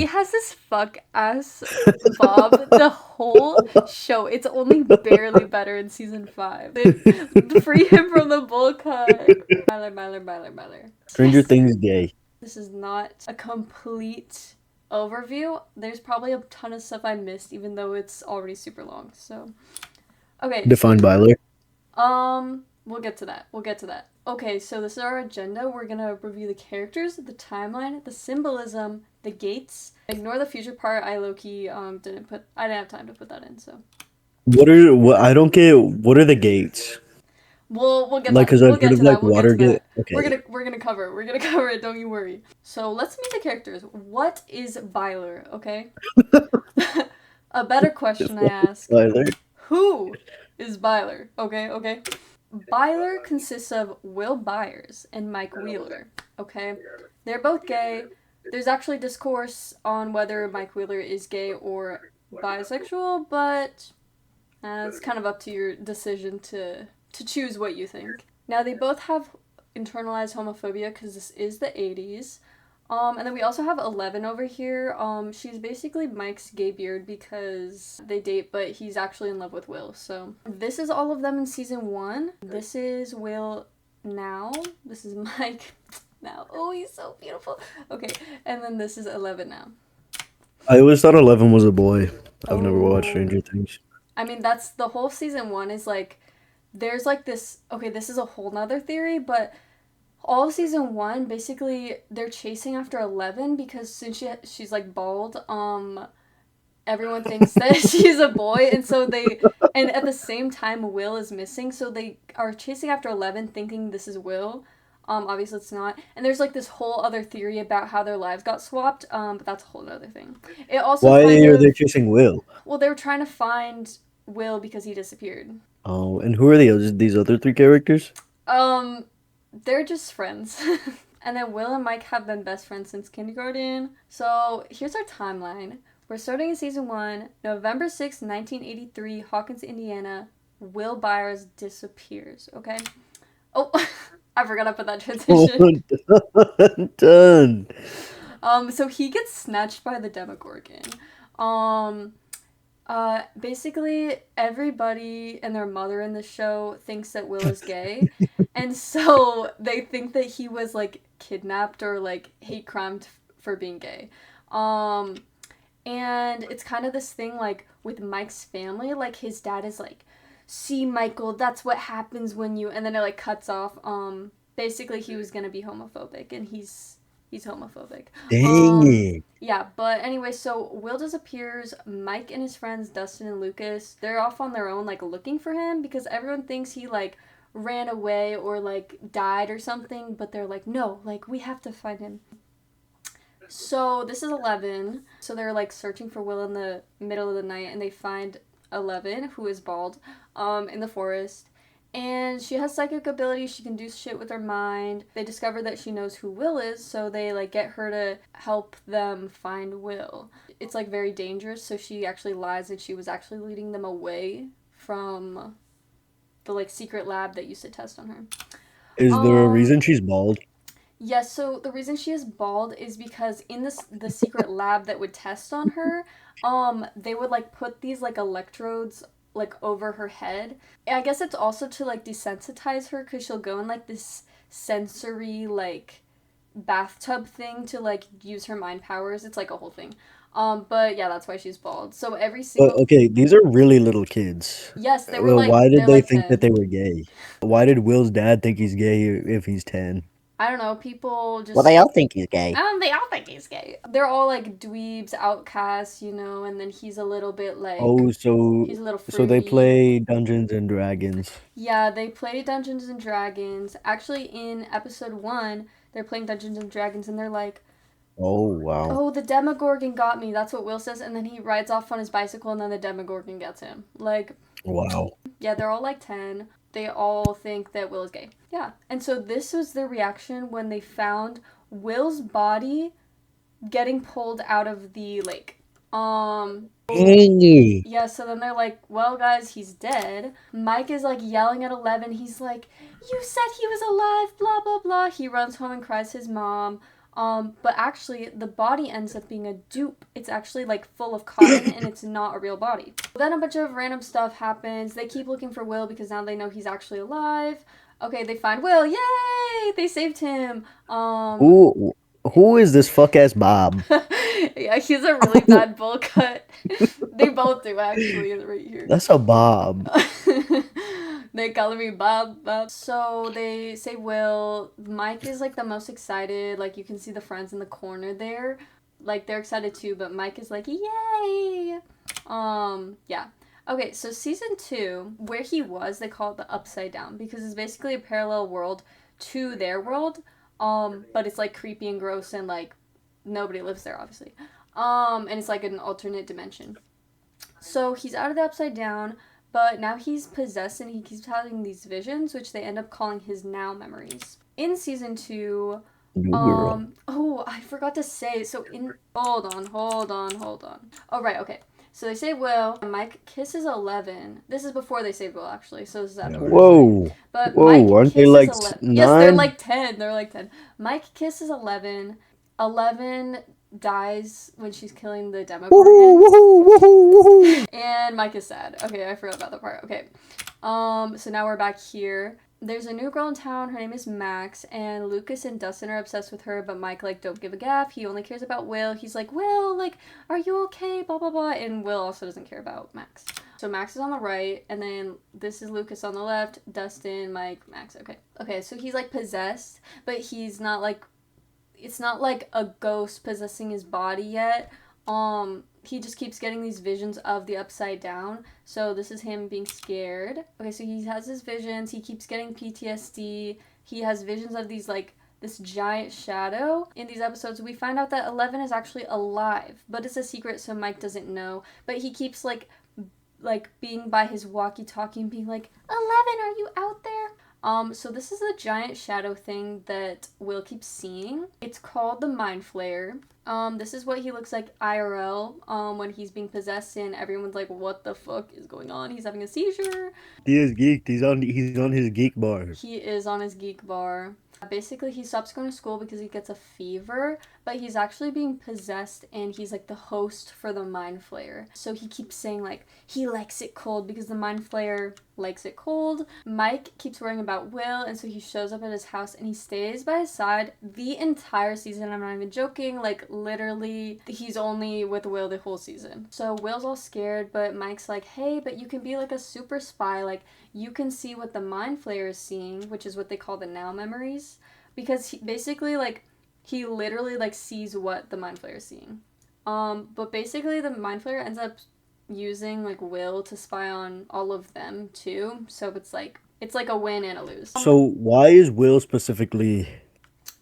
He has this fuck ass Bob the whole show. It's only barely better in season 5. They free him from the bull cut. Myler. Stranger Yes. Things gay. This is not a complete overview. There's probably a ton of stuff I missed, even though it's already super long. So, okay, Defined so Byler. we'll get to that. We'll get to that. Okay, so this is our agenda. We're gonna review the characters, the timeline, the symbolism, the gates. Ignore the future part. I low key I didn't have time to put that in. So What I don't get, what are the gates? we'll get Like, that. cause We'll I've heard get of to like that. We'll get to Watergate. that. Okay. We're gonna cover it. Don't you worry. So let's meet the characters. What is Byler? Okay. A better question I ask: Byler. who is Byler? Okay. Byler consists of Will Byers and Mike Wheeler. Okay, they're both gay. There's actually discourse on whether Mike Wheeler is gay or bisexual, but it's kind of up to your decision to choose what you think. Now they both have internalized homophobia because this is the 80s. And then we also have 11 over here. She's basically Mike's gay beard because they date, but he's actually in love with Will. So this is all of them in season 1. This is Will now. This is Mike now. Oh, he's so beautiful. Okay, and then this is 11 now. I always thought 11 was a boy. I've never watched Oh, Stranger Things. I mean that's the whole season 1 is like there's like this. Okay, this is a whole nother theory, but all of season 1 basically they're chasing after 11 because since she's like bald, everyone thinks that she's a boy, and so they and at the same time Will is missing, so they are chasing after 11 thinking this is Will. Obviously it's not, and there's like this whole other theory about how their lives got swapped, but that's a whole other thing. It also Why kind are they of, chasing Will? well, they were trying to find Will because he disappeared. Oh, and who are these other three characters? um they're just friends. And then Will and Mike have been best friends since kindergarten. So here's our timeline. We're starting in season 1, November 6th, 1983, Hawkins, Indiana. Will Byers disappears, okay? Oh, I forgot to put that Oh, transition. done. So he gets snatched by the Demogorgon. Um, Basically, everybody and their mother in the show thinks that Will is gay, and so they think that he was like kidnapped or like hate crimed for being gay. Um, and it's kind of this thing like with Mike's family, like his dad is like, "See, Michael, that's what happens when you," and then it like cuts off. Basically, he was gonna be homophobic, and he's homophobic. Dang Um, it. yeah, but anyway, so Will disappears. Mike and his friends Dustin and Lucas, they're off on their own, like looking for him because everyone thinks he like ran away or like died or something. But they're like, no, like we have to find him. So this is 11. So they're like searching for Will in the middle of the night, and they find 11, who is bald, in the forest. And she has psychic abilities. She can do shit with her mind. They discover that she knows who Will is, so they like get her to help them find Will. It's like very dangerous, so she actually lies and she was actually leading them away from the like secret lab that used to test on her. Is there a Um reason she's bald? Yes, so the reason she is bald is because in this the secret lab that would test on her, they would like put these like electrodes like over her head. I guess it's also to like desensitize her cuz she'll go in like this sensory like bathtub thing to like use her mind powers. It's like a whole thing. But yeah, that's why she's bald. So every But single okay, these are really little kids. yes, they were Well, like why did they're they like think that 10. they were gay? Why did Will's dad think he's gay if he's 10? I don't know, people Well, just they all think he's gay. they all think he's gay. They're all like dweebs, outcasts, and then he's a little bit like Oh, he's a little so they fruity. play Dungeons and Dragons. Yeah, they play Dungeons and Dragons. Actually, in episode 1, they're playing Dungeons and Dragons and they're like, Oh, wow. "Oh, the Demogorgon got me." That's what Will says, and then he rides off on his bicycle and then the Demogorgon gets him. Like, Wow. yeah, they're all like 10. They all think that Will is gay. Yeah. And so this was their reaction when they found Will's body getting pulled out of the lake. Dang it. Yeah, so then they're like, well, guys, he's dead. Mike is like yelling at 11. He's like, you said he was alive, blah, blah, blah. He runs home and cries to his mom. But actually, the body ends up being a dupe. It's actually like full of cotton and it's not a real body. Then a bunch of random stuff happens. They keep looking for Will because now they know he's actually alive. Okay, they find Will. Yay! They saved him. Who who is this fuck ass Bob? Yeah, he's a really bad bowl cut. They both do actually right here. That's a Bob. They call me Bob Bob. So they say Will. Mike is like the most excited. Like you can see the friends in the corner there. Like they're excited too, but Mike is like, yay! Yeah. Okay, so season 2, where he was, they call it the Upside Down because it's basically a parallel world to their world. But it's like creepy and gross and like nobody lives there, obviously. And it's like an alternate dimension. So he's out of the Upside Down, but now he's possessed and he keeps having these visions, which they end up calling his now memories. In season 2, New girl. oh, I forgot to say. So hold on. Oh, right, okay. So they save Will. Mike kisses 11. This is before they save Will, actually. So this is after. Whoa. But Whoa, Mike aren't they kisses like 11. Yes, they're 9? like 10. They're like 10. Mike kisses 11. 11 dies when she's killing the Demogorgon. Woohoo, woohoo, woohoo. And Mike is sad. Okay, I forgot about that part. Okay. So now we're back here. There's a new girl in town. Her name is Max, and Lucas and Dustin are obsessed with her, but Mike, like, don't give a gaff. He only cares about Will. He's like, Will, like, are you okay? Blah, blah, blah. And Will also doesn't care about Max. So Max is on the right, and then this is Lucas on the left, Dustin, Mike, Max. Okay. Okay, so he's, like, possessed, but he's not, like, it's not, like, a ghost possessing his body yet. He just keeps getting these visions of the Upside Down. So this is him being scared. Okay, so he has his visions. He keeps getting PTSD. He has visions of these, like, this giant shadow. In these episodes, we find out that 11 is actually alive, but it's a secret, so Mike doesn't know. But he keeps, like being by his walkie-talkie and being like, 11, are you out there? So this is the giant shadow thing that Will keeps seeing. It's called the Mind Flayer. This is what he looks like IRL, when he's being possessed and everyone's like, what the fuck is going on? He's having a seizure. He is geeked. He's on his geek bar. He is on his geek bar. Basically, he stops going to school because he gets a fever, but he's actually being possessed and he's like the host for the Mind Flayer. So he keeps saying like, he likes it cold because the Mind Flayer likes it cold. Mike keeps worrying about Will, and so he shows up at his house and he stays by his side the entire season. I'm not even joking, like literally he's only with Will the whole season. So Will's all scared, but Mike's like, hey, but you can be like a super spy, like you can see what the Mind Flayer is seeing, which is what they call the now memories, because he literally like sees what the Mind Flayer is seeing. But basically the Mind Flayer ends up using like Will to spy on all of them too. So it's like a win and a lose. So why is Will specifically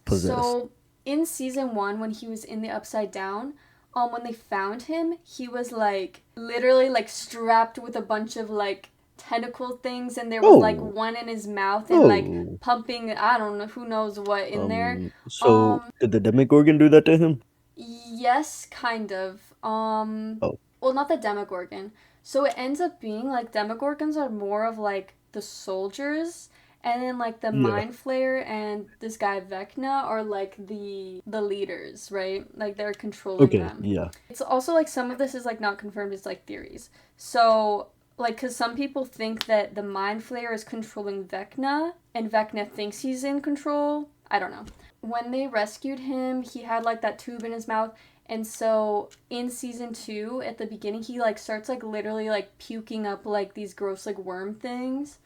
possessed? So in season 1, when he was in the Upside Down, when they found him, he was like literally like strapped with a bunch of like tentacle things, and there was like one in his mouth and like pumping, I don't know, who knows what in there. So did the Demogorgon do that to him? Yes, kind of. Oh. Well, not the Demogorgon. So it ends up being like Demogorgons are more of like the soldiers, and then like the Mind Flayer and this guy Vecna are like the leaders, right? Like they're controlling them. Yeah. It's also like some of this is like not confirmed, it's like theories. So like, because some people think that the Mind Flayer is controlling Vecna, and Vecna thinks he's in control. I don't know. When they rescued him, he had like that tube in his mouth, and so in season 2, at the beginning, he like starts like literally like puking up like these gross like worm things.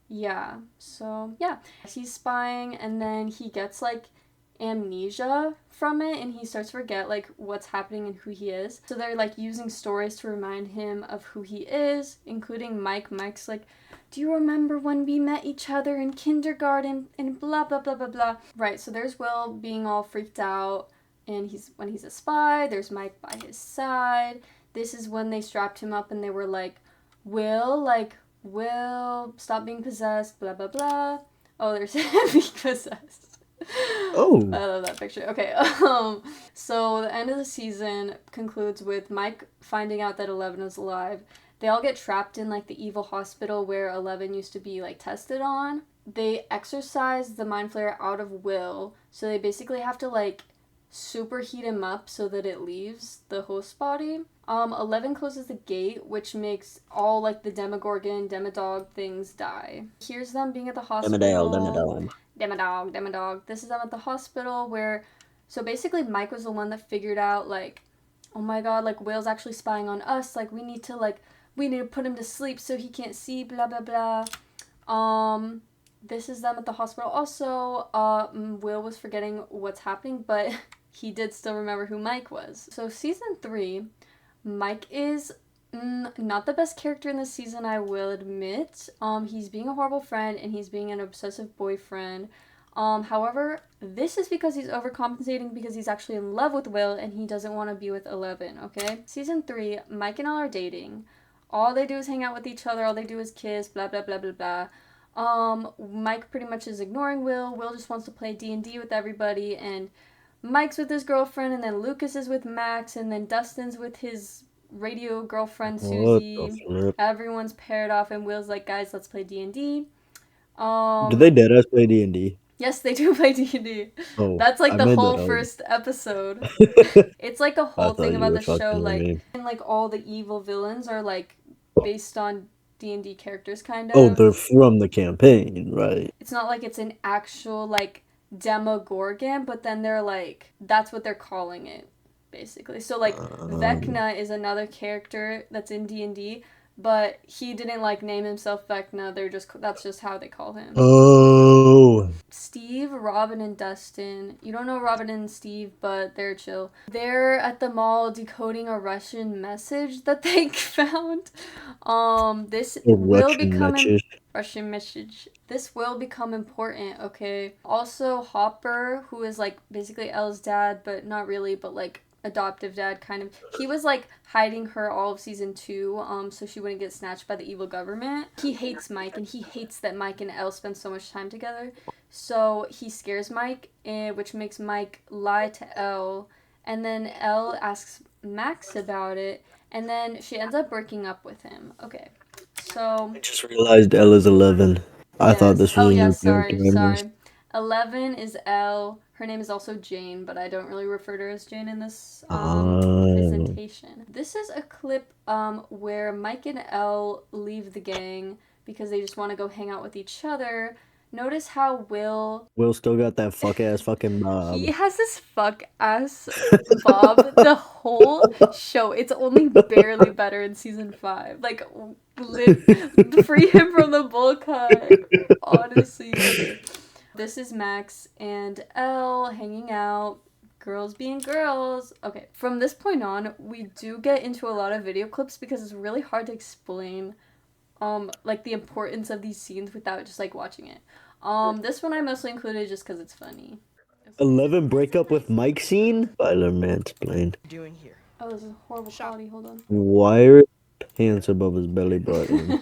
Yeah. So yeah, he's spying, and then he gets like amnesia from it, and he starts to forget like what's happening and who he is. So they're like using stories to remind him of who he is, including Mike. Mike's like, do you remember when we met each other in kindergarten and blah blah blah blah blah. Right, so there's Will being all freaked out, and when he's a spy. There's Mike by his side. This is when they strapped him up and they were like, Will, stop being possessed, blah blah blah. Oh, there's him being possessed. Oh. I love that picture. Okay, so the end of the season concludes with Mike finding out that 11 is alive. They all get trapped in like the evil hospital where 11 used to be like tested on. they exorcise the mind flayer out of Will, so they basically have to like superheat him up so that it leaves the host body. 11 closes the gate, which makes all like the Demogorgon, Demodog things die. Here's them being at the Demodale, hospital. Demodome. Demodog. This is them at the hospital where, so basically Mike was the one that figured out like, oh my god, like Will's actually spying on us. Like we need to put him to sleep so he can't see. Blah blah blah. This is them at the hospital. Also, Will was forgetting what's happening, but he did still remember who Mike was. So season 3, Mike is not the best character in this season, I will admit. He's being a horrible friend and he's being an obsessive boyfriend. However, this is because he's overcompensating because he's actually in love with Will and he doesn't want to be with 11, okay? Season 3, Mike and Elle are dating. All they do is hang out with each other, all they do is kiss, blah blah blah blah blah. Mike pretty much is ignoring Will. Will just wants to play D&D with everybody, and Mike's with his girlfriend, and then Lucas is with Max, and then Dustin's with his radio girlfriend What the Susie. flip? Everyone's paired off, and Will's like, guys, let's play D&D. Do they deadass play D&D? Yes, they do play D&D. Oh, That's like I the made whole that up. first episode. It's like a I whole thought thing you about were the show, fucking with like, me. and like all the evil villains are like based on D&D characters, kind Oh, of. they're from the campaign, right? It's not like it's an actual like Demogorgon, but then they're like that's what they're calling it, basically. So like Vecna is another character that's in D&D, but he didn't like name himself Vecna. That's just how they call him. Oh, Steve, Robin, and Dustin. You don't know Robin and Steve, but they're chill. They're at the mall decoding a Russian message that they found. This a will Russian become matches. Russian message. This will become important, okay? Also, Hopper, who is like basically Elle's dad, but not really, but like adoptive dad kind of. He was like hiding her all of season 2, so she wouldn't get snatched by the evil government. He hates Mike, and he hates that Mike and Elle spend so much time together. So he scares Mike, which makes Mike lie to Elle, and then Elle asks Max about it, and then she ends up breaking up with him. Okay, so I just realized Ella's 11. I thought yes. this Oh was a new yes. character Sorry. in this. 11 is Elle. Her name is also Jane, but I don't really refer to her as Jane in this Oh. presentation. This is a clip where Mike and Elle leave the gang because they just want to go hang out with each other. Notice how Will still got that fuck ass fucking he Bob. has this fuck ass Bob the whole show. It's only barely better in season 5. Like, free him from the bull cut. Honestly, okay. This is Max and Elle hanging out. Girls being girls. Okay, from this point on, we do get into a lot of video clips because it's really hard to explain like the importance of these scenes without just like watching it. This one I mostly included just because it's funny. 11 breakup with Mike scene? Byler mansplained. Doing here? Oh, this is a horrible quality. Hold on. Why are his pants above his belly button?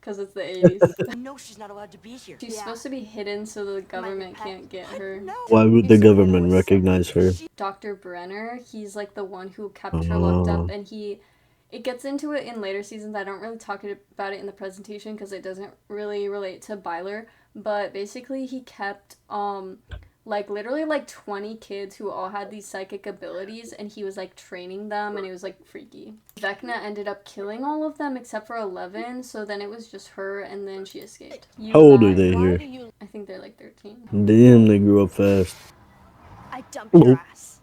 Because it's the 80s. No, she's not allowed to be here. She's supposed to be hidden so the government can't get her. Why would the government recognize her? Dr. Brenner, he's like the one who kept her locked up, Oh. and it gets into it in later seasons. I don't really talk about it in the presentation because it doesn't really relate to Byler, but basically he kept like literally like 20 kids who all had these psychic abilities, and he was like training them, and it was like freaky. Vecna ended up killing all of them except for 11, so then it was just her, and then she escaped. How old are they here? I think they're like 13. Damn, they grew up fast. I dumped your ass.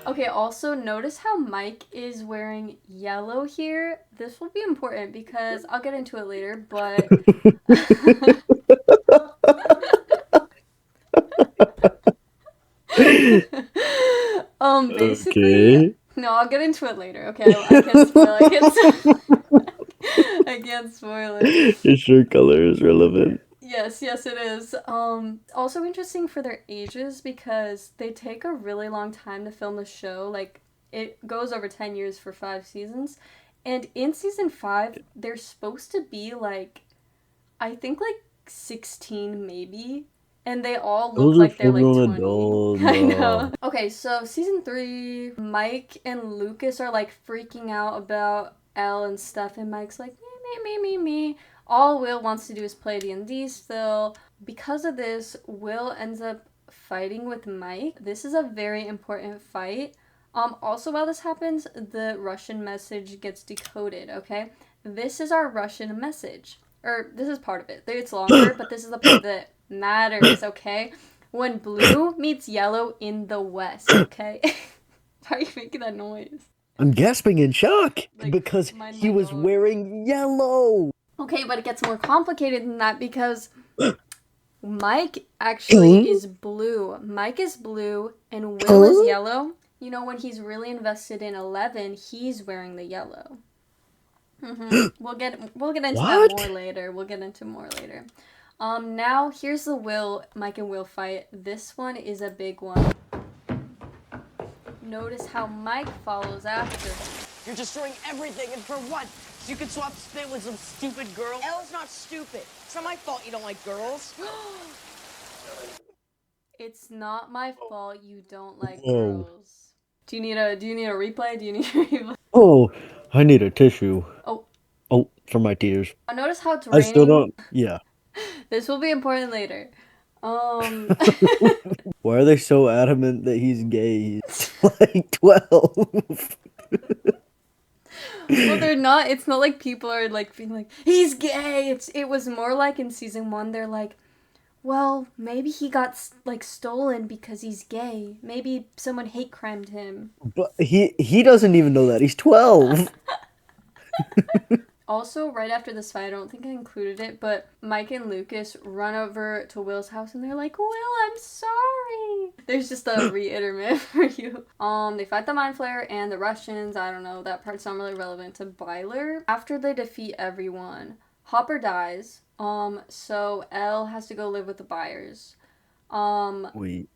Okay, also notice how Mike is wearing yellow here. This will be important because I'll get into it later, but basically Okay. no, I'll get into it later. Okay, I can't spoil. I can't spoil it. His shirt color is relevant. Yes, it is. Also interesting for their ages because they take a really long time to film the show. Like, it goes over 10 years for 5 seasons. And in season 5, they're supposed to be like, I think like 16 maybe. And they all look Those are like they're like full-grown 20. adults, I know. bro. Okay, so season 3, Mike and Lucas are like freaking out about Elle and stuff, and Mike's like, me. All Will wants to do is play D&D still. Because of this, Will ends up fighting with Mike. This is a very important fight. Also, while this happens, the Russian message gets decoded, okay? This is our Russian message. Or, this is part of it. It's longer, but this is the part that matters, okay? When blue meets yellow in the west, okay? Why are you making that noise? I'm gasping in shock Like, because mind he my was dog. wearing yellow. Okay, but it gets more complicated than that because Mike actually is blue. Mike is blue and Will is yellow. You know, when he's really invested in 11, he's wearing the yellow. We'll get into that more What? later. We'll get into more later. Now here's the Mike and Will fight. This one is a big one. Notice how Mike follows after him. You're destroying everything, and for what? So you can swap spit with some stupid girl? Elle's not stupid. It's not my fault you don't like girls. It's not my fault you don't like Whoa. girls. Do you need a replay? Do you need a replay? Oh, I need a tissue. Oh. Oh, for my tears. Notice how it's I still raining. don't. Yeah. This will be important later. Why are they so adamant that he's gay? He's like 12. Well, they're not. It's not like people are like being like he's gay. It was more like in season 1 they're like, well, maybe he got like stolen because he's gay. Maybe someone hate crimed him. But he doesn't even know that. He's 12. Also, right after this fight, I don't think I included it, but Mike and Lucas run over to Will's house and they're like, Will, I'm sorry. There's just a re-interment for you. They fight the Mind Flayer and the Russians. I don't know, that part's not really relevant to Byler. After they defeat everyone, Hopper dies. So Elle has to go live with the Byers. Wait.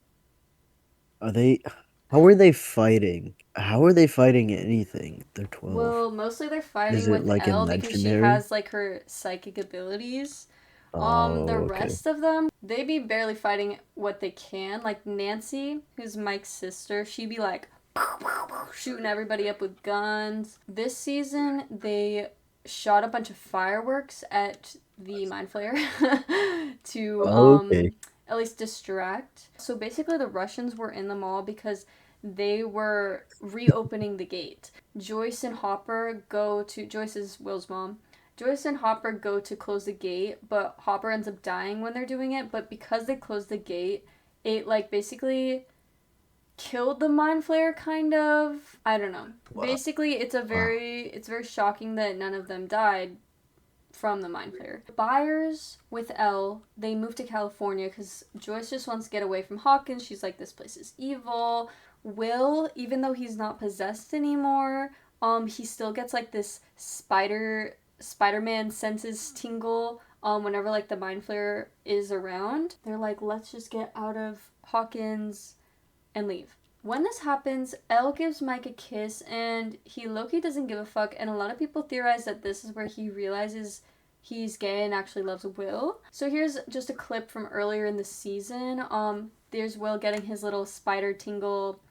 Are they... How are they fighting? How are they fighting anything? They're 12. Well, mostly they're Is fighting it with like in Elle because she Legendary? has like her psychic abilities. The Oh, okay. rest of them, they be barely fighting what they can. Like Nancy, who's Mike's sister, she be like shooting everybody up with guns. This season, they shot a bunch of fireworks at the Mind Flayer to Okay. at least distract. So basically, the Russians were in the mall because they were reopening the gate. Joyce and Hopper go to... Joyce is Will's mom. Joyce and Hopper go to close the gate, but Hopper ends up dying when they're doing it. But because they closed the gate, it like basically killed the Mind Flayer, kind of. I don't know. Wow. Basically, it's very shocking that none of them died from the Mind Flayer. Byers with Elle, they move to California because Joyce just wants to get away from Hawkins. She's like, this place is evil. Will, even though he's not possessed anymore, he still gets like this Spider-Man senses tingle whenever like the Mind Flayer is around. They're like, let's just get out of Hawkins and leave. When this happens, Elle gives Mike a kiss and he low-key doesn't give a fuck, and a lot of people theorize that this is where he realizes he's gay and actually loves Will. So here's just a clip from earlier in the season. There's Will getting his little spider tingle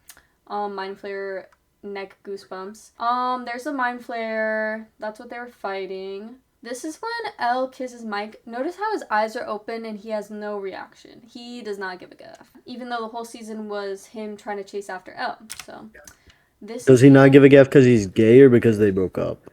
Mind Flayer neck goosebumps. There's the Mind Flayer. That's what they were fighting. This is when Elle kisses Mike. Notice how his eyes are open and he has no reaction. He does not give a f. Even though the whole season was him trying to chase after Elle. So, this Does he not give a F because he's gay or because they broke up?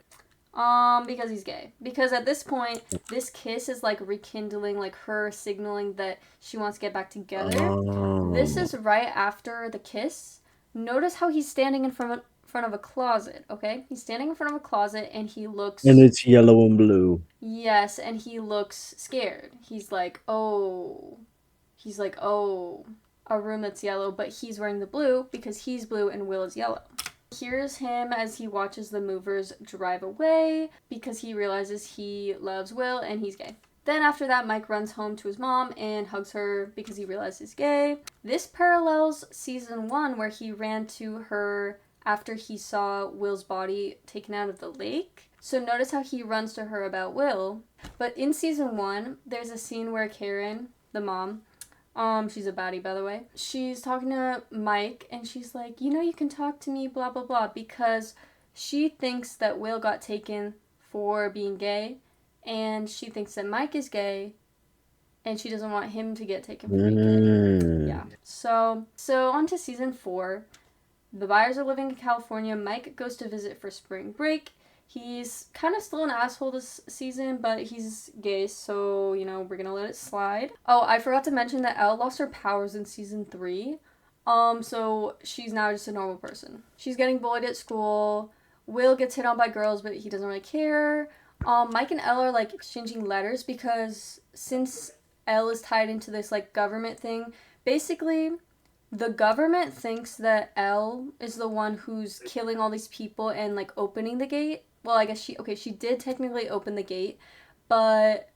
Because he's gay. Because at this point, this kiss is like rekindling, like her signaling that she wants to get back together. This is right after the kiss. Notice how he's standing in front of a closet, okay? He's standing in front of a closet and he looks... And it's yellow and blue. Yes, and he looks scared. He's like, oh, a room that's yellow, but he's wearing the blue because he's blue and Will is yellow. Here's him as he watches the movers drive away because he realizes he loves Will and he's gay. Then after that, Mike runs home to his mom and hugs her because he realizes he's gay. This parallels season 1 where he ran to her after he saw Will's body taken out of the lake. So notice how he runs to her about Will. But in season 1, there's a scene where Karen, the mom, she's a baddie, by the way, she's talking to Mike and she's like, you know, you can talk to me, blah, blah, blah, because She thinks that Will got taken for being gay, and she thinks that Mike is gay, and she doesn't want him to get taken for being gay. Yeah. So on to season 4. The Byers are living in California. Mike goes to visit for spring break. He's kind of still an asshole this season, but he's gay, so, you know, we're gonna let it slide. Oh, I forgot to mention that Elle lost her powers in season 3. So she's now just a normal person. She's getting bullied at school. Will gets hit on by girls, but he doesn't really care. Mike and Elle are, like, exchanging letters because since Elle is tied into this, like, government thing, basically the government thinks that Elle is the one who's killing all these people and, like, opening the gate. Well, I guess she did technically open the gate, but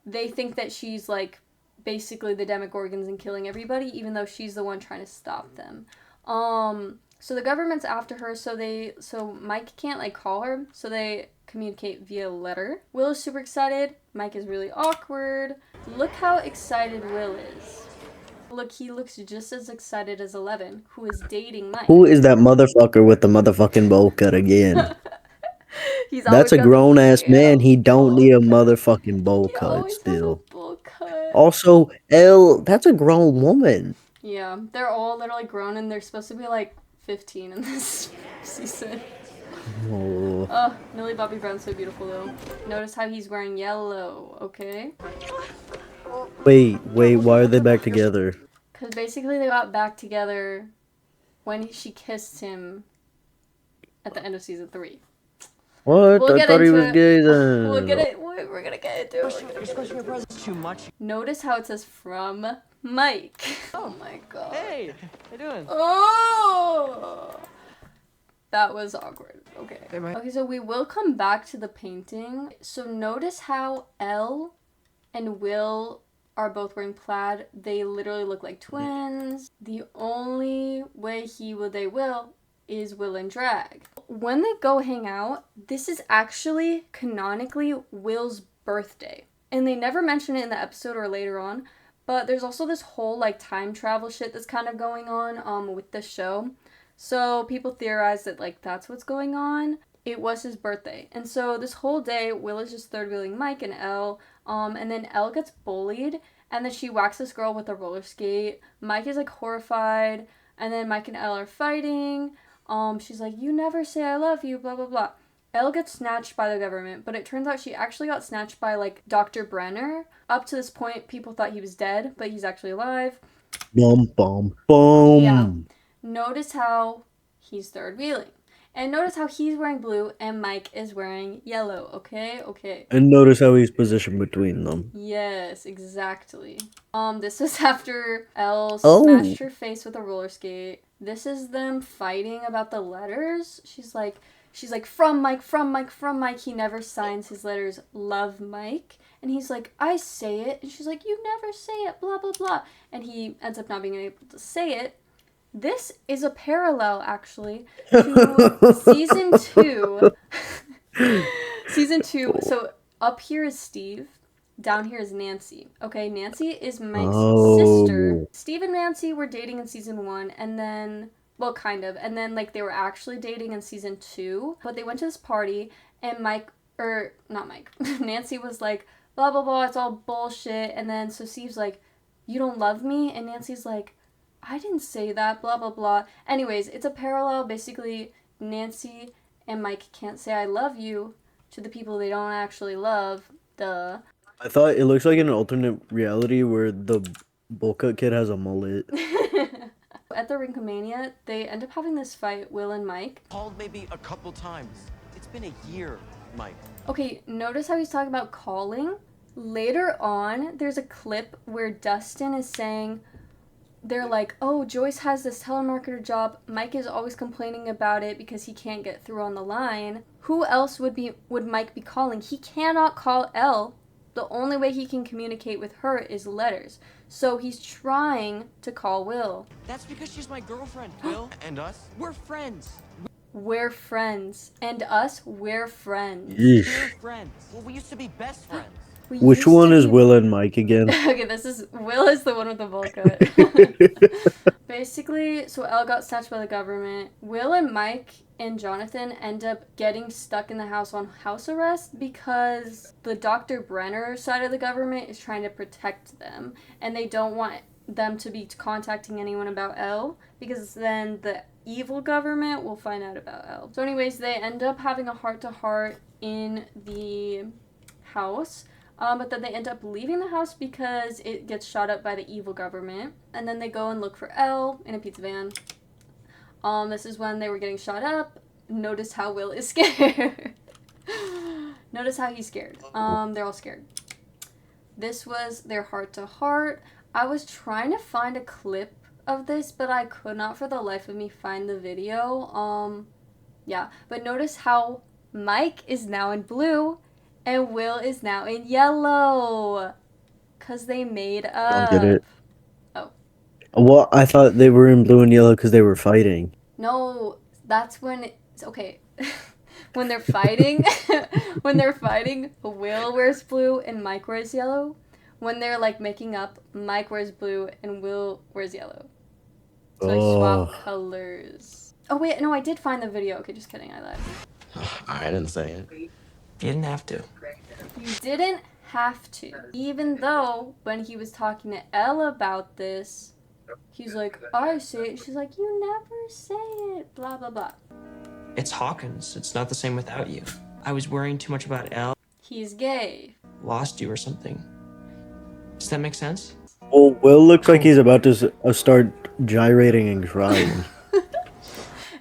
they think that she's, like, basically the Demogorgons and killing everybody, even though she's the one trying to stop them. So the government's after her, so Mike can't, like, call her, so they communicate via letter. Will is super excited. Mike is really awkward. Look how excited Will is. Look, he looks just as excited as 11, who is dating Mike. Who is that motherfucker with the motherfucking bowl cut again? That's a grown ass man. He don't need a motherfucking bowl He cut always has a still. bowl cut. Also, Elle, that's a grown woman. Yeah, they're all literally grown, and they're supposed to be like 15 in this season. Oh. Oh, Millie Bobby Brown's so beautiful though. Notice how he's wearing yellow, okay? Wait, why are they back together? Because basically they got back together when she kissed him at the end of season 3. What? We'll I get thought he into was it. gay then. We're gonna get into it. You're squishing your presents too much. Notice how it says from Mike. Oh my god. Hey, how you doing? Oh! That was awkward. Okay. Hey, Mike. Okay, so we will come back to the painting. So notice how Elle and Will are both wearing plaid. They literally look like twins. The only way they will is Will in drag. When they go hang out, this is actually canonically Will's birthday. And they never mention it in the episode or later on, but there's also this whole like time travel shit that's kind of going on with the show. So people theorize that like that's what's going on. It was his birthday. And so this whole day, Will is just third wheeling Mike and Elle. And then Elle gets bullied, and then she whacks this girl with a roller skate. Mike is like horrified, and then Mike and Elle are fighting. She's like, "You never say I love you," blah blah blah. Elle gets snatched by the government, but it turns out she actually got snatched by like Dr. Brenner. Up to this point, people thought he was dead, but he's actually alive. Boom, boom, boom. Yeah. Notice how he's third wheeling. And notice how he's wearing blue and Mike is wearing yellow, okay? Okay. And notice how he's positioned between them. Yes, exactly. This was after Elle Oh. smashed her face with a roller skate. This is them fighting about the letters. She's like, from Mike, from Mike, from Mike. He never signs his letters, love Mike. And he's like, I say it. And she's like, you never say it, blah, blah, blah. And he ends up not being able to say it. This is a parallel, actually, to season 2. Season 2. So up here is Steve. Down here is Nancy. Okay, Nancy is Mike's sister. Steve and Nancy were dating in season 1, and then, well, kind of. And then, like, they were actually dating in season 2. But they went to this party, and Nancy was like, blah, blah, blah, it's all bullshit. And then, so Steve's like, you don't love me? And Nancy's like, I didn't say that, blah, blah, blah. Anyways, it's a parallel. Basically, Nancy and Mike can't say I love you to the people they don't actually love. Duh. I thought it looks like an alternate reality where the bowl cut kid has a mullet. At the Rinkomania, they end up having this fight, Will and Mike. Called maybe a couple times. It's been a year, Mike. Okay, notice how he's talking about calling. Later on, there's a clip where Dustin is saying, they're like, oh, Joyce has this telemarketer job. Mike is always complaining about it because he can't get through on the line. Who else would Mike be calling? He cannot call Elle. The only way he can communicate with her is letters. So he's trying to call Will. That's because she's my girlfriend, Will. And us? We're friends. We're friends. And us, we're friends. We're friends. Well, we used to be best friends. We Which used one to is be- Will and Mike again? Okay, Will is the one with the bowl cut. Basically, so Elle got snatched by the government. Will and Mike and Jonathan end up getting stuck in the house on house arrest because the Dr. Brenner side of the government is trying to protect them, and they don't want them to be contacting anyone about Elle because then the evil government will find out about Elle. So anyways, they end up having a heart-to-heart in the house. But then they end up leaving the house because it gets shot up by the evil government. And then they go and look for Elle in a pizza van. This is when they were getting shot up. Notice how Will is scared. Notice how he's scared. They're all scared. This was their heart-to-heart. I was trying to find a clip of this, but I could not for the life of me find the video. Yeah. But notice how Mike is now in blue. And Will is now in yellow. Because they made Don't up. get it. Oh. Well, I thought they were in blue and yellow because they were fighting. No, that's when it's okay. When they're fighting, Will wears blue and Mike wears yellow. When they're like making up, Mike wears blue and Will wears yellow. So they swap colors. Oh wait, no, I did find the video. Okay, just kidding, I lied. I didn't say it. You didn't have to. You didn't have to. Even though when he was talking to Elle about this, he's like, I say it. She's like, you never say it. Blah, blah, blah. It's Hawkins. It's not the same without you. I was worrying too much about Elle. He's gay. Lost you or something. Does that make sense? Well, Will looks like he's about to start gyrating and crying.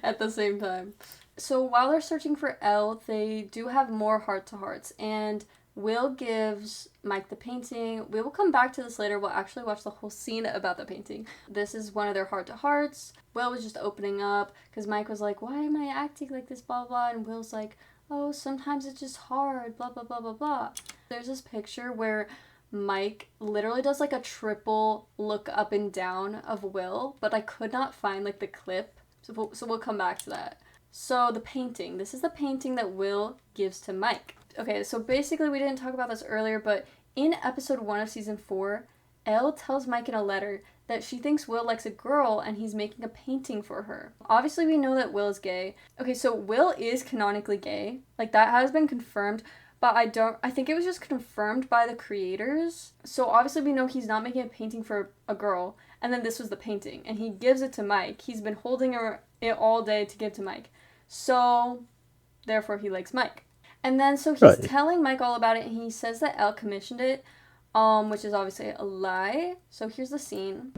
At the same time. So while they're searching for Elle, they do have more heart-to-hearts. And Will gives Mike the painting. We will come back to this later. We'll actually watch the whole scene about the painting. This is one of their heart-to-hearts. Will was just opening up because Mike was like, why am I acting like this, blah, blah. And Will's like, oh, sometimes it's just hard, blah, blah, blah, blah, blah. There's this picture where Mike literally does like a triple look up and down of Will, but I could not find like the clip. So we'll come back to that. So the painting. This is the painting that Will gives to Mike. Okay, so basically we didn't talk about this earlier, but in episode 1 of season 4, Elle tells Mike in a letter that she thinks Will likes a girl and he's making a painting for her. Obviously we know that Will is gay. Okay, so Will is canonically gay. Like that has been confirmed, but I think it was just confirmed by the creators. So obviously we know he's not making a painting for a girl, and then this was the painting, and he gives it to Mike. He's been holding it all day to give to Mike. So, therefore, he likes Mike. And then, so he's telling Mike all about it, and he says that Elle commissioned it, which is obviously a lie. So, here's the scene.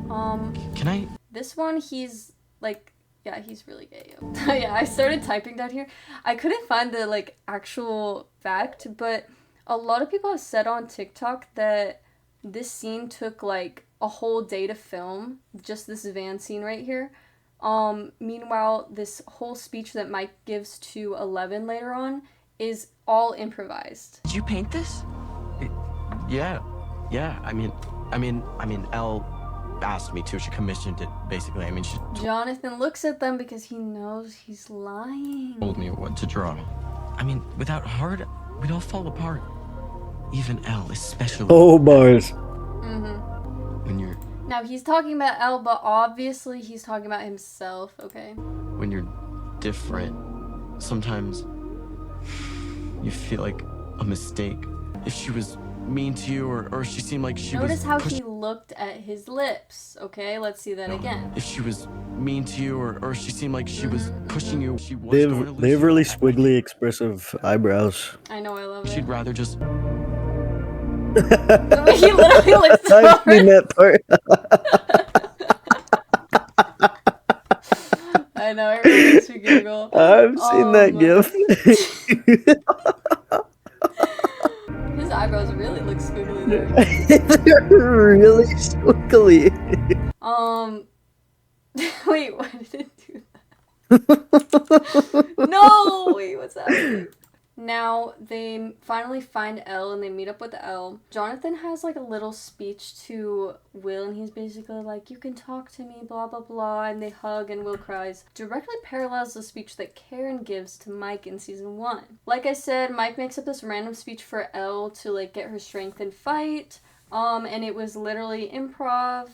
Can I? This one, he's, like, yeah, he's really gay. Yeah, I started typing down here. I couldn't find the, like, actual fact, but a lot of people have said on TikTok that this scene took, like, a whole day to film. Just this van scene right here. Meanwhile, this whole speech that Mike gives to 11 later on is all improvised. Did you paint this? Yeah. I mean, Elle asked me to. She commissioned it, basically. I mean, she Jonathan looks at them because he knows he's lying. told me what to draw. I mean, without her, we'd all fall apart. Even Elle, especially. Oh, bars. When you're Now, he's talking about Elle, but obviously he's talking about himself, okay? when you're different, sometimes you feel like a mistake. If she was mean to you or she seemed like she Notice was how pushing he looked at his lips, okay? Let's see that again. if she was mean to you or she seemed like she was pushing you, she was They going to have, lose they have you. really squiggly, expressive eyebrows. I know, I love She'd it. rather just The way he literally looks I've seen over. that part. I know, it really makes me giggle. I've seen that gif. His eyebrows really look squiggly there. They're really squiggly. Wait, why did it do that? No! Wait, what's happening? Now they finally find Elle and they meet up with Elle. Jonathan has like a little speech to Will and he's basically like, you can talk to me, blah blah blah, and they hug and Will cries. Directly parallels the speech that Karen gives to Mike in season 1. Like I said, Mike makes up this random speech for Elle to like get her strength and fight. And it was literally improv.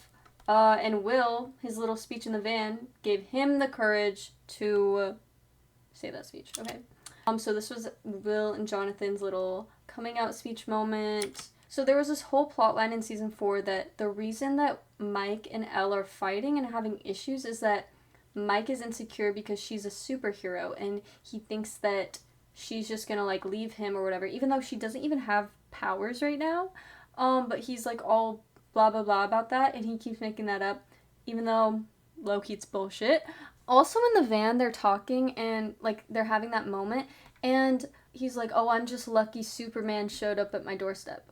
And Will, his little speech in the van, gave him the courage to say that speech. Okay. So this was Will and Jonathan's little coming out speech moment. So there was this whole plot line in season 4 that the reason that Mike and Elle are fighting and having issues is that Mike is insecure because she's a superhero and he thinks that she's just gonna like leave him or whatever, even though she doesn't even have powers right now. But he's like all blah blah blah about that and he keeps making that up, even though low-key it's bullshit. Also in the van they're talking and like they're having that moment and he's like, oh, I'm just lucky Superman showed up at my doorstep.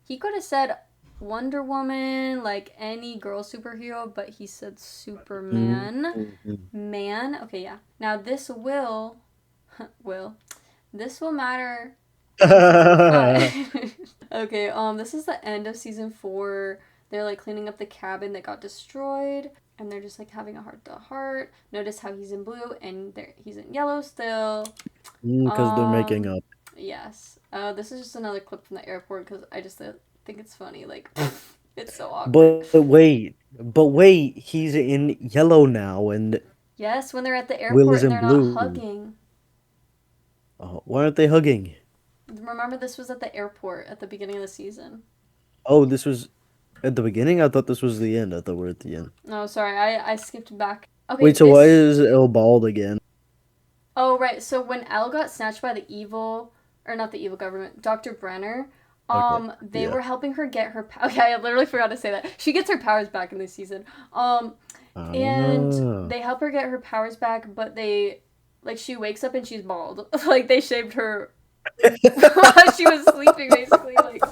He could have said Wonder Woman, like any girl superhero, but he said Superman. Man. Okay, yeah. Now this will this will matter. Okay, this is the end of season 4. They're like cleaning up the cabin that got destroyed. And they're just like having a heart-to-heart. Notice how he's in blue and he's in yellow still. Because they're making up. Yes. This is just another clip from the airport because I just think it's funny. Like, it's so awkward. But wait, he's in yellow now, and Yes, when they're at the Will airport is and in they're blue. not hugging. Oh, why aren't they hugging? Remember, this was at the airport at the beginning of the season. Oh, this was at the beginning? I thought this was the end. I thought we're at the end. No, sorry, I skipped back. Okay, Wait, so why is Elle bald again? Oh, right. So when Elle got snatched by the evil, or not the evil government, Dr. Brenner, they were helping her get her okay, I literally forgot to say that. She gets her powers back in this season. And they help her get her powers back, but she wakes up and she's bald. Like, they shaved her while she was sleeping, basically, like.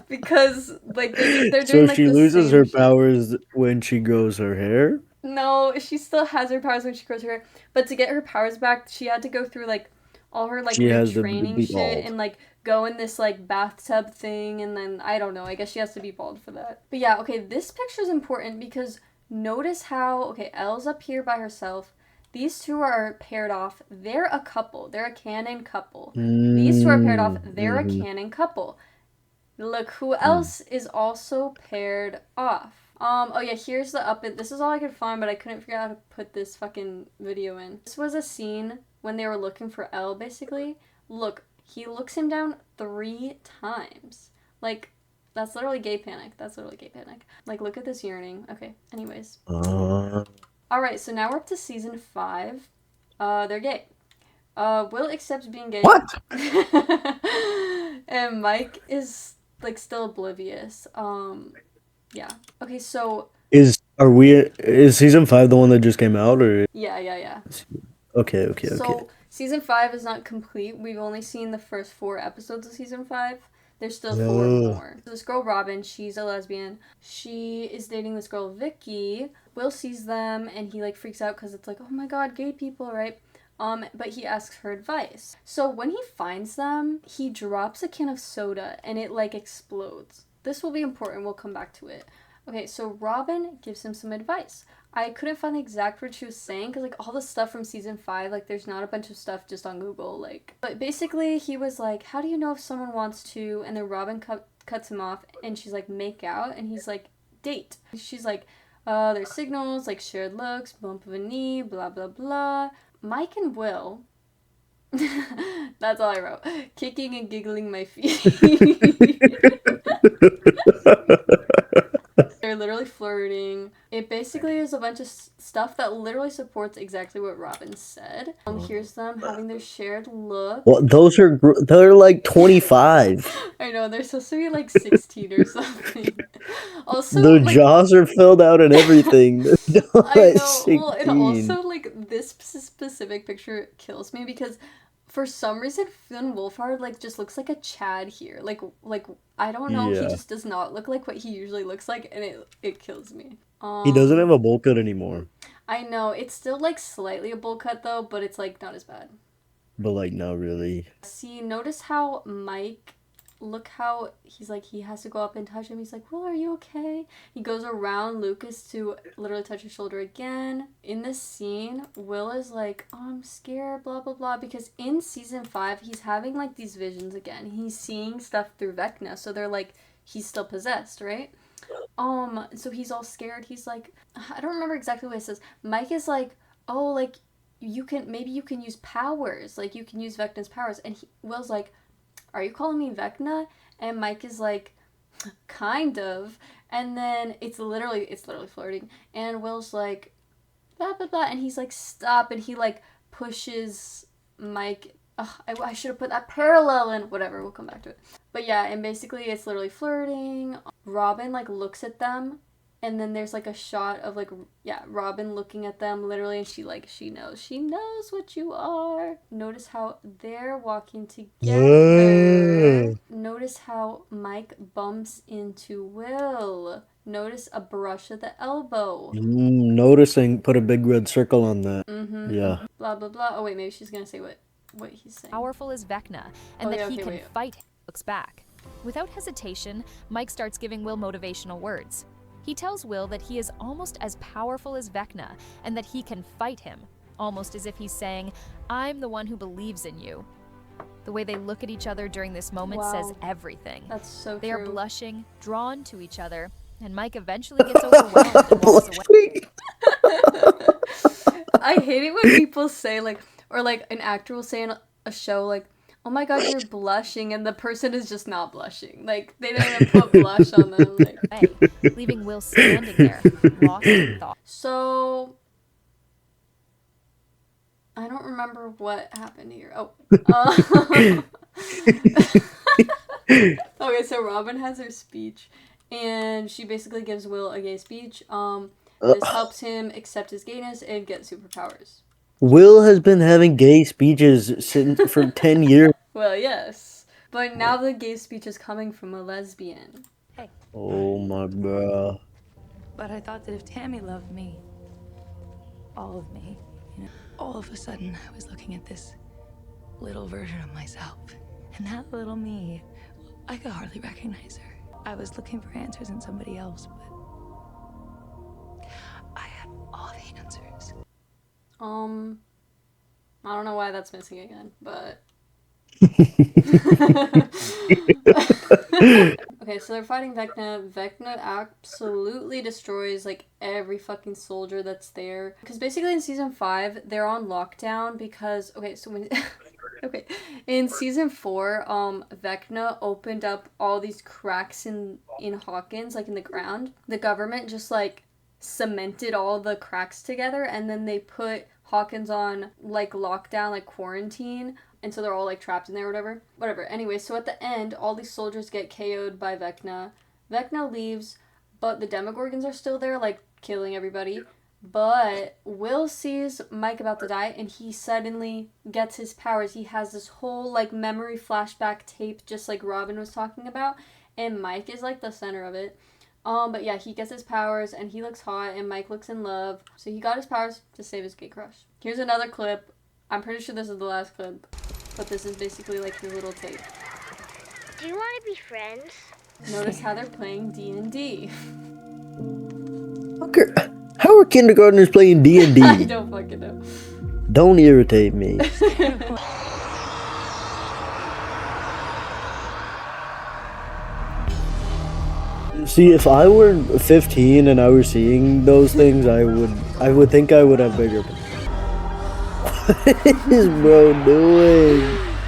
Because, like, they're doing, So like, she the loses same her shit. powers when she grows her hair? No, she still has her powers when she grows her hair. But to get her powers back, she had to go through, like, all her, like, She weird has to training be shit bald. and, like, go in this, like, bathtub thing. And then, I don't know, I guess she has to be bald for that. But yeah, okay, this picture's important because notice how, okay, Elle's up here by herself. These two are paired off. They're a couple. They're a canon couple. These two are paired off. They're a canon couple. Look who else is also paired off. Oh yeah, here's the up. This is all I could find, but I couldn't figure out how to put this fucking video in. This was a scene when they were looking for Elle, basically. Look, he looks him down 3 times. Like, that's literally gay panic. That's literally gay panic. Like, look at this yearning. Okay, anyways. Alright, so now we're up to season 5. They're gay. Will accepts being gay. What? And Mike is, like, still oblivious. Yeah. Okay, so... Is season 5 the one that just came out, or? Yeah. Okay. So, season 5 is not complete. We've only seen the first 4 episodes of season 5. There's still 4 more. So this girl, Robin, she's a lesbian. She is dating this girl, Vicky. Will sees them, and he, like, freaks out because it's like, oh my god, gay people, right? But he asks her advice. So when he finds them, he drops a can of soda, and it, like, explodes. This will be important. We'll come back to it. Okay, so Robin gives him some advice. I couldn't find the exact word she was saying because, like, all the stuff from season 5, like, there's not a bunch of stuff just on Google, like. But basically, he was like, how do you know if someone wants to? And then Robin cuts him off, and she's like, make out? And he's like, date. She's like, there's signals, like shared looks, bump of a knee, blah, blah, blah. Mike and Will... That's all I wrote. Kicking and giggling my feet. They're literally flirting. It basically is a bunch of stuff that literally supports exactly what Robin said. Here's them having their shared look. Well, they're like 25. I know, they're supposed to be like 16 or something. Also, The like, jaws are filled out and everything. I know. Well, and also, like, this specific picture kills me because for some reason Finn Wolfhard, like, just looks like a Chad here. Like I don't know. Yeah. He just does not look like what he usually looks like, and it kills me. He doesn't have a bowl cut anymore. I know. It's still, like, slightly a bowl cut, though, but it's, like, not as bad. but like not really. See, notice how Mike, look how he's like, he has to go up and touch him. He's like, Will, are you okay? He goes around Lucas to literally touch his shoulder again. In this scene, Will is like, oh, I'm scared, blah, blah, blah. Because in season 5, he's having like these visions again. He's seeing stuff through Vecna. So they're like, he's still possessed, right? So he's all scared. He's like, I don't remember exactly what it says. Mike is like, oh, like, maybe you can use powers. Like, you can use Vecna's powers. And Will's like, are you calling me Vecna? And Mike is like, kind of. And then it's literally flirting. And Will's like, blah, blah, blah. And he's like, stop. And he like pushes Mike. Ugh, I should have put that parallel in. Whatever, we'll come back to it. But yeah, and basically it's literally flirting. Robin like looks at them. And then there's like a shot of like, yeah, Robin looking at them literally, and she knows what you are. Notice how they're walking together. Notice how Mike bumps into Will. Notice a brush at the elbow. Noticing, put a big red circle on that. Mm-hmm. Yeah. Blah, blah, blah. Oh, wait, maybe she's gonna say what he's saying. Powerful as Vecna, and that he can fight him. Looks back. Without hesitation, Mike starts giving Will motivational words. He tells Will that he is almost as powerful as Vecna, and that he can fight him, almost as if he's saying, I'm the one who believes in you. The way they look at each other during this moment says everything. That's so true. They are blushing, drawn to each other, and Mike eventually gets overwhelmed and walks away. I hate it when people say, like, or like an actor will say in a show, like, oh my god, you're blushing, and the person is just not blushing. Like, they don't even put blush on them. Like, leaving Will standing there, lost in thought. So, I don't remember what happened here. Oh. Okay, so Robin has her speech, and she basically gives Will a gay speech. This helps him accept his gayness and get superpowers. Will has been having gay speeches for 10 years. Well, yes. But now the gay speech is coming from a lesbian. Hey. Oh my god. But I thought that if Tammy loved me, all of me, you know, all of a sudden I was looking at this little version of myself. And that little me, I could hardly recognize her. I was looking for answers in somebody else, but I had all the answers. I don't know why that's missing again, but... Okay, so they're fighting Vecna. Vecna absolutely destroys, like, every fucking soldier that's there. Because basically in Season 5, they're on lockdown because... Okay, so when... Okay, in Season 4, Vecna opened up all these cracks in Hawkins, like, in the ground. The government just, like, cemented all the cracks together, and then they put Hawkins on like lockdown, like quarantine, and so they're all like trapped in there or whatever. Anyway, so at the end, all these soldiers get KO'd by Vecna. Vecna leaves, but the Demogorgons are still there, like killing everybody. But Will sees Mike about to die, and he suddenly gets his powers. He has this whole like memory flashback tape, just like Robin was talking about, and Mike is like the center of it. But yeah, he gets his powers, and he looks hot, and Mike looks in love. So he got his powers to save his gay crush. Here's another clip. I'm pretty sure this is the last clip, but this is basically like his little tape. Do you want to be friends? Notice how they're playing D&D. How are kindergartners playing D&D? I don't fucking know. Don't irritate me. See, if I were 15 and I were seeing those things, I would think I would have bigger. What is bro doing?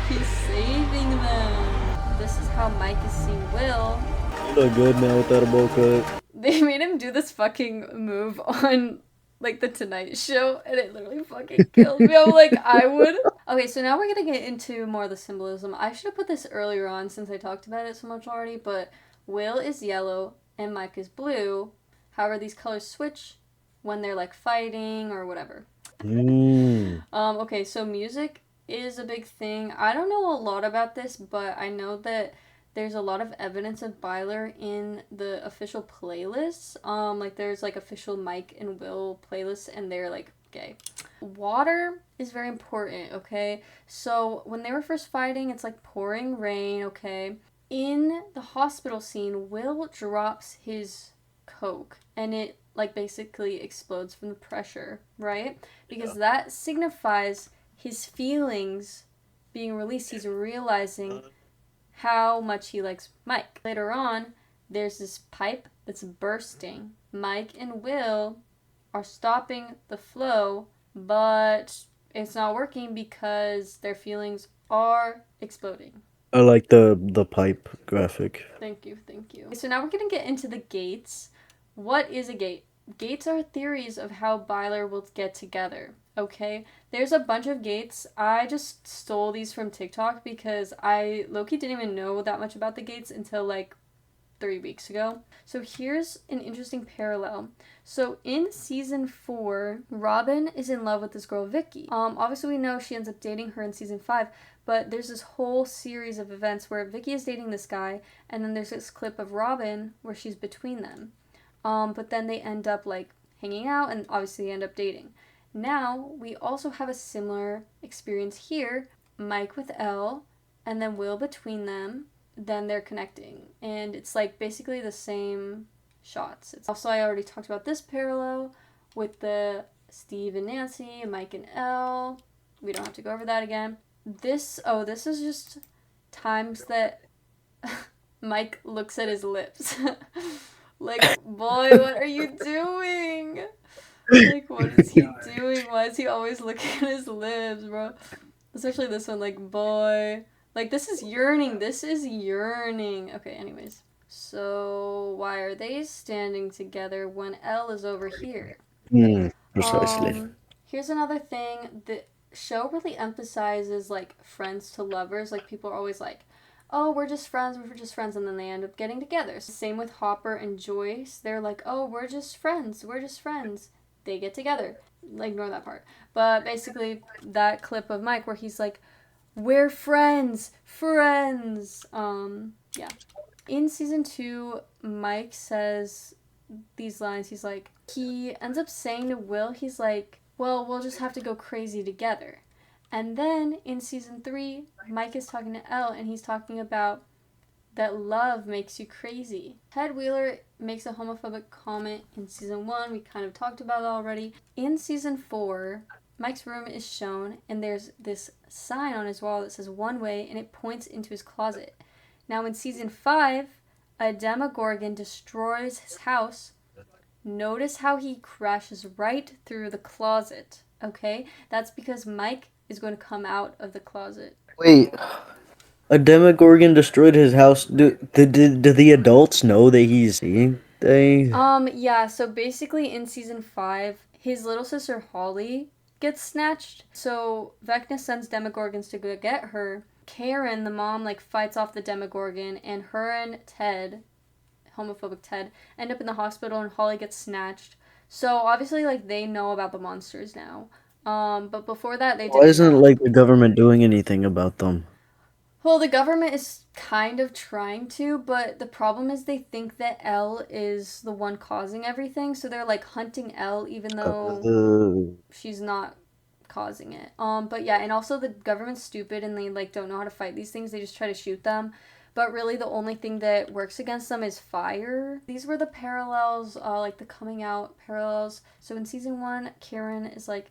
He's saving them. This is how Mike is seeing Will. You look good now without a bowl cut. They made him do this fucking move on like the Tonight Show, and it literally fucking killed me. I'm like, I would. Okay, so now we're gonna get into more of the symbolism. I should have put this earlier on since I talked about it so much already, but Will is yellow and Mike is blue. However, these colors switch when they're like fighting or whatever. Okay, so music is a big thing. I don't know a lot about this, but I know that there's a lot of evidence of BYLER in the official playlists. Like there's like official Mike and Will playlists, and they're like gay. Water is very important, okay? So when they were first fighting, it's like pouring rain, okay? In the hospital scene, Will drops his Coke and it like basically explodes from the pressure, right? Because that signifies his feelings being released. He's realizing how much he likes Mike. Later on, there's this pipe that's bursting. Mike and Will are stopping the flow, but it's not working because their feelings are exploding. I like the pipe graphic. Thank you, thank you. So now we're gonna get into the gates. What is a gate? Gates are theories of how Byler will get together. Okay, there's a bunch of gates. I just stole these from TikTok because I low-key didn't even know that much about the gates until like 3 weeks ago. So here's an interesting parallel. So in season 4, Robin is in love with this girl Vicky. Obviously we know she ends up dating her in season 5, but there's this whole series of events where Vicky is dating this guy, and then there's this clip of Robin where she's between them. But then they end up like hanging out, and obviously they end up dating. Now we also have a similar experience here. Mike with Elle, and then Will between them. Then they're connecting, and it's like basically the same shots. It's also, I already talked about this parallel with the Steve and Nancy, Mike and Elle. We don't have to go over that again. This is just times that Mike looks at his lips. Like, boy, what are you doing? Like, what is he doing? Why is he always looking at his lips, bro? Especially this one, like, boy. Like, this is yearning. This is yearning. Okay, anyways. So, why are they standing together when Elle is over here? Precisely. Here's another thing. The show really emphasizes, like, friends to lovers. Like, people are always like, oh, we're just friends, and then they end up getting together. Same with Hopper and Joyce. They're like, oh, we're just friends. They get together. Like, ignore that part. But basically, that clip of Mike where he's like, we're friends. Yeah. In season 2, Mike says these lines. He's like, he ends up saying to Will, he's like, well, we'll just have to go crazy together. And then in season 3, Mike is talking to Elle, and he's talking about that love makes you crazy. Ted Wheeler makes a homophobic comment in season 1. We kind of talked about it already. In season 4, Mike's room is shown, and there's this sign on his wall that says one way, and it points into his closet. Now in season 5, a Demogorgon destroys his house. Notice how he crashes right through the closet, okay? That's because Mike is going to come out of the closet. Wait, a Demogorgon destroyed his house. Do the adults know that he's seeing things? Yeah, so basically in season 5, his little sister Holly gets snatched. So Vecna sends Demogorgons to go get her. Karen, the mom, like fights off the Demogorgon, and her and Ted, homophobic Ted, end up in the hospital, and Holly gets snatched. So obviously, like, they know about the monsters now. But before that, they didn't. Why isn't like the government doing anything about them? Well, the government is kind of trying to, but the problem is they think that Elle is the one causing everything, so they're like hunting Elle even though she's not causing it. But yeah, and also the government's stupid and they like don't know how to fight these things. They just try to shoot them. But really the only thing that works against them is fire. These were the parallels, like the coming out parallels. So in season 1, Karen is like,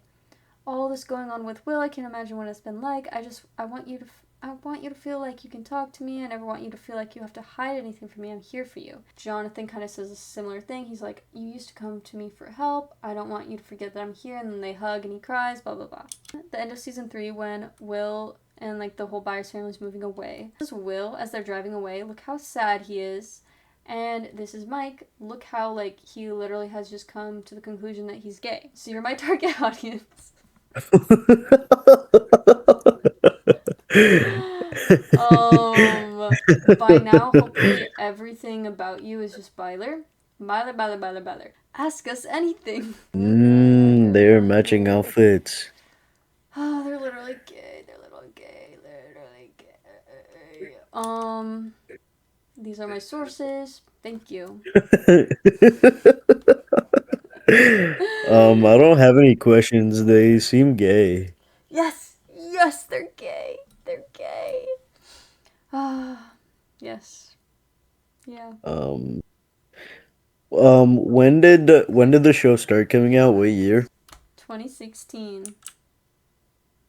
all this going on with Will, I can't imagine what it's been like. I want you to feel like you can talk to me. I never want you to feel like you have to hide anything from me. I'm here for you. Jonathan kind of says a similar thing. He's like, you used to come to me for help. I don't want you to forget that I'm here. And then they hug and he cries, blah, blah, blah. The end of season 3, when Will and like the whole Byers family is moving away. This is Will as they're driving away. Look how sad he is. And this is Mike. Look how like he literally has just come to the conclusion that he's gay. So you're my target audience. By now, hopefully everything about you is just Byler. Byler. Ask us anything. They're matching outfits. Oh, they're literally gay. These are my sources. Thank you. I don't have any questions. They seem gay. Yes, yes, they're gay. They're gay. Ah, yes, yeah. When did the show start coming out? What year? 2016.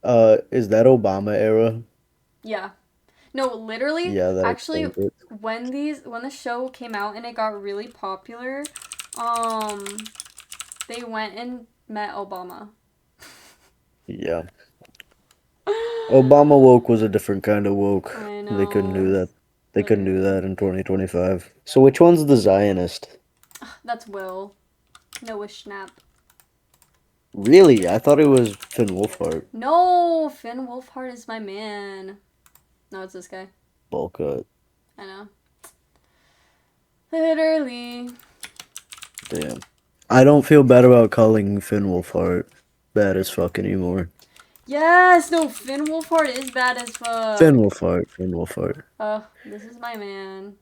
Is that Obama era? Yeah. No, literally, Yeah, that actually, explains it. when the show came out and it got really popular, um, they went and met Obama. Yeah. Obama woke was a different kind of woke. I They couldn't do know. that. They couldn't do that Literally. in 2025. So which one's the Zionist? That's Will. Noah Schnapp. Really? I thought it was Finn Wolfhard. No, Finn Wolfhard is my man. No, it's this guy. Ball cut. I know. Literally. Damn. I don't feel bad about calling Finn Wolfhard bad as fuck anymore. Yes, no, Finn Wolfhard is bad as fuck. Finn Wolfhard. Finn Wolfhard. Oh, this is my man.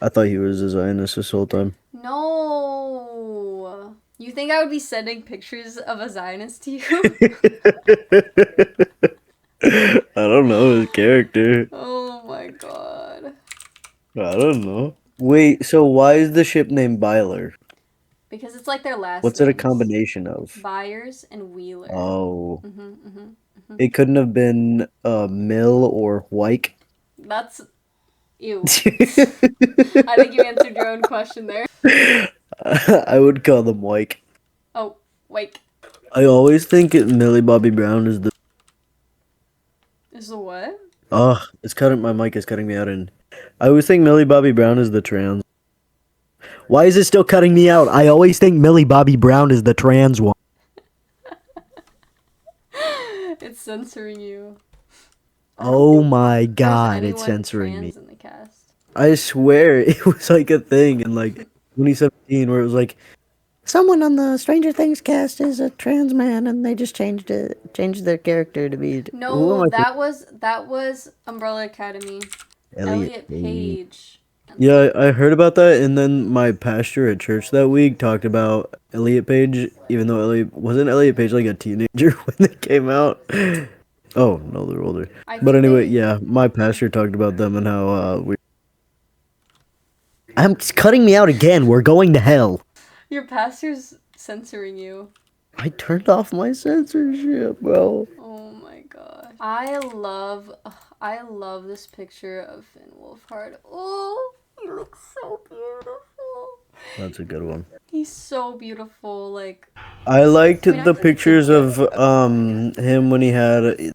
I thought he was a Zionist this whole time. No. You think I would be sending pictures of a Zionist to you? I don't know his character. Oh my god. I don't know. Wait, so why is the ship named Byler? Because it's like their last What's it a names. combination of? Byers and Wheeler. Oh. It couldn't have been Mill or Wyke. That's... Ew. I think you answered your own question there. I would call them Wyke. Oh, wait. I always think Millie Bobby Brown is the... Is the what? Oh, it's cutting... My mic is cutting me out and... I always think Millie Bobby Brown is the trans... Why is it still cutting me out? I always think Millie Bobby Brown is the trans one. It's censoring you. Oh my There's god, it's anyone censoring me. trans in the cast. I swear it was like a thing in like 2017 where it was like someone on the Stranger Things cast is a trans man and they just changed their character to be who am No, I that was Umbrella Academy. Elliot Page. Yeah, I heard about that, and then my pastor at church that week talked about Elliot Page, even though Elliot Page like a teenager when they came out. Oh no, they're older. But anyway, yeah, my pastor talked about them and how I'm it's cutting me out again. We're going to hell. Your pastor's censoring you. I turned off my censorship, bro. Oh my god. I love this picture of Finn Wolfhard. Oh, he looks so beautiful. That's a good one. He's so beautiful, like I liked the pictures of him when he had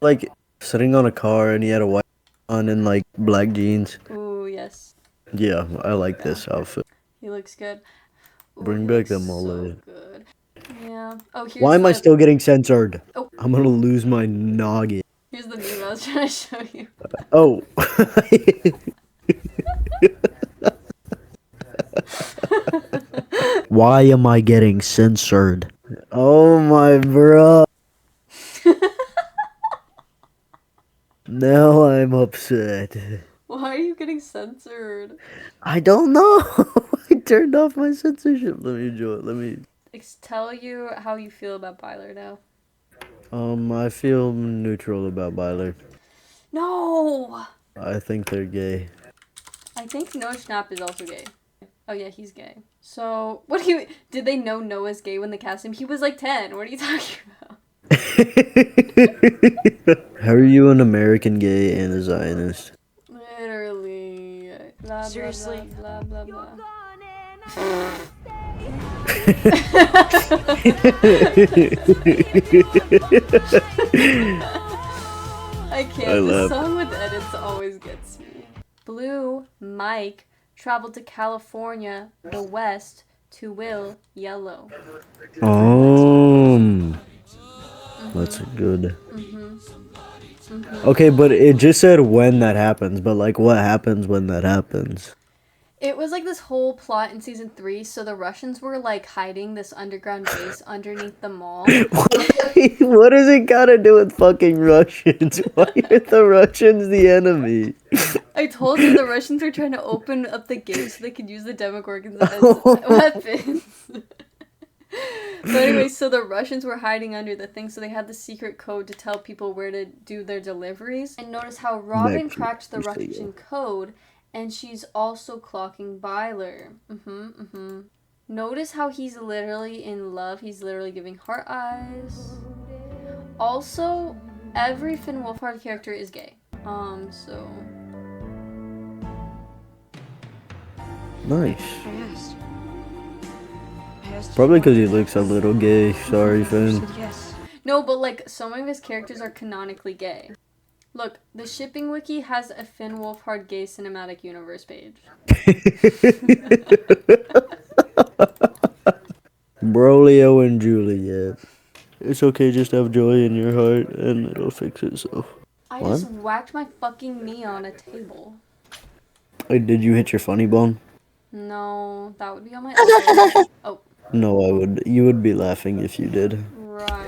like sitting on a car and he had a white on and like black jeans. ooh, yes. Yeah, I like this outfit. He looks good. Ooh, Bring he back looks them so all. good. Yeah. Oh, here's Why am I the- still getting censored? Oh. I'm gonna lose my noggin. Here's the meme I was trying to show you. Oh. Why am I getting censored? Oh my bro. Now I'm upset. Why are you getting censored? I don't know. I turned off my censorship. Let me enjoy it. Let me. Tell you how you feel about Byler now. I feel neutral about Byler. No! I think they're gay. I think Noah Schnapp is also gay. Oh yeah, he's gay. So, what do you... Did they know Noah's gay when they cast him? He was like 10. What are you talking about? How are you an American gay and a Zionist? Literally. Blah, Seriously? Blah, blah, blah, blah. I can't. The song with edits always gets me. Blue, Mike, traveled to California, the West, to Will, Yellow. That's good. Okay, but it just said when that happens, but like what happens when that happens? It was like this whole plot in season 3. So the Russians were like hiding this underground base underneath the mall. What does it gotta do with fucking Russians? Why are the Russians the enemy? I told you the Russians were trying to open up the gate so they could use the Demogorgons as weapons. But anyway, so the Russians were hiding under the thing, so they had the secret code to tell people where to do their deliveries. And notice how Robin cracked the Russian code, and she's also clocking Byler. Notice how he's literally in love. He's literally giving heart eyes. Also, every Finn Wolfhard character is gay. So... Nice. Probably because he looks a little gay. Sorry, Finn. No, but like, some of his characters are canonically gay. Look, the shipping wiki has a Finn Wolfhard gay cinematic universe page. Brolio and Juliet. It's okay, just have joy in your heart and it'll fix itself. I just whacked my fucking knee on a table. Wait, did you hit your funny bone? No, that would be on my elbow. Oh. No, I would. You would be laughing if you did. Right.